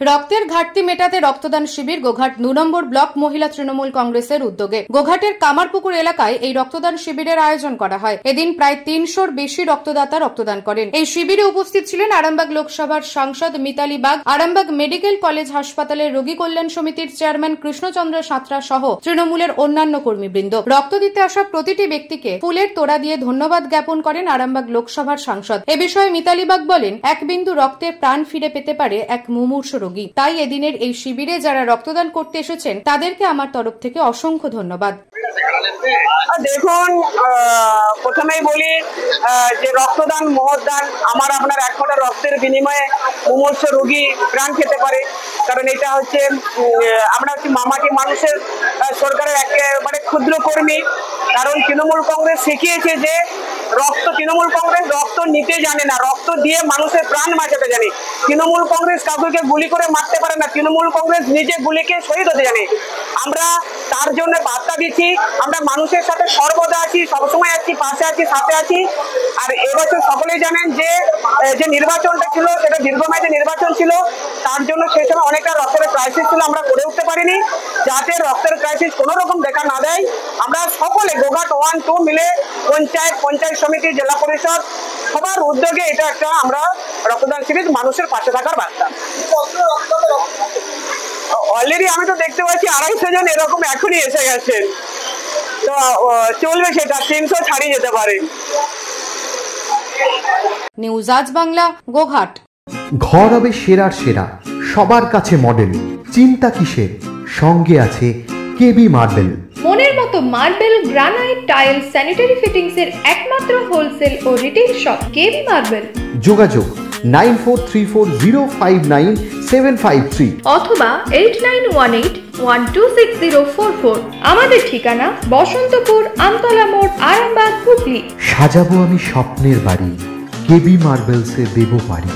রক্তের ঘাটতি মেটাতে রক্তদান শিবির গোঘাট ২ নম্বর ব্লক মহিলা তৃণমূল কংগ্রেসের উদ্যোগে গোঘাটের কামারপুকুর এলাকায় এই রক্তদান শিবিরের আয়োজন করা হয়। এদিন প্রায় ৩০০-র বেশি রক্তদাতা রক্তদান করেন। এই শিবিরে উপস্থিত ছিলেন আরামবাগ লোকসভার সাংসদ মিতালি বাগ, আরামবাগ মেডিকেল কলেজ হাসপাতালের রোগী কল্যাণ সমিতির চেয়ারম্যান কৃষ্ণচন্দ্র সাঁতরা সহ তৃণমূলের অন্যান্য কর্মীবৃন্দ। রক্ত দিতে আসা প্রতিটি ব্যক্তিকে ফুলের তোড়া দিয়ে ধন্যবাদ জ্ঞাপন করেন আরামবাগ লোকসভার সাংসদ। এ বিষয়ে মিতালি বাগ বলেন, এক বিন্দু রক্তে প্রাণ ফিরে পেতে পারে এক মুমূর্ষু রোগী। তাই এদিনের এই শিবিরে যারা রক্তদান করতে এসেছেন তাদেরকে আমার তরফ থেকে অসংখ্য ধন্যবাদ। দেখুন, প্রথমেই বলি যে রক্তদান মহৎদান, আমার আপনার এক ফোঁটা রক্তের বিনিময়ে মুমূর্ষু রোগী প্রাণ খেতে পারে। কারণ এটা হচ্ছে আমরা হচ্ছে মামাটি মানুষের সরকারের একেবারে ক্ষুদ্র কর্মী। কারণ তৃণমূল কংগ্রেস শিখিয়েছে যে তৃণমূল কংগ্রেস রক্ত নিতে জানে না, রক্ত দিয়ে মানুষের প্রাণ বাঁচাতে জানে। তৃণমূল কংগ্রেস কাউকে গুলি করে মারতে পারে না, তৃণমূল কংগ্রেস নিজে গুলিকে শহীদ হতে জানে। আমরা তার জন্য বার্তা দিচ্ছি, আমরা মানুষের সাথে সর্বদা আছি, সবসময় আছি, পাশে আছি, সাথে আছি। আর এবছর সকলেই জানেন যে নির্বাচনটা ছিল সেটা দীর্ঘমেয়াদী নির্বাচন ছিল, তার জন্য সেই সময় অনেকটা রক্তের ক্রাইসিস ছিল, আমরা করে উঠতে পারিনি। যাতে রক্তের ক্রাইসিস কোনো রকম দেখা না দেয়, আমরা সকলে গোঘাট 1-2 মিলে পঞ্চায়েত সমিতি, জেলা পরিষদ সবার উদ্যোগে এটা একটা আমরা রক্তদান শিবির, মানুষের পাশে থাকার বার্তা। অলরেডি আমি তো দেখতে পাচ্ছি 250 জন এরকম এখনই এসে গেছেন, তো চলবে, সেটা 300 ছাড়িয়ে যেতে পারে। নিউজ আজ বাংলা, গোঘাট। ঘর হবে সেরার সেরা, সবার কাছে মডেল, চিন্তা কিসের, সঙ্গে আছে কেবি মার্বেল। মনের মতো marble, granite, tile, sanitary fittings এর একমাত্র হোলসেল ও রিটেল শপ কেবি মার্বেল। যোগাযোগ 9434059753 অথবা 8918126044। আমাদের ঠিকানা বসন্তপুর, আমতলা মোড়, আরামবাগ, হুগলি। সাজাবো আমি স্বপ্নের বাড়ি, কেবি মার্বেলসে দেবো বাড়ি।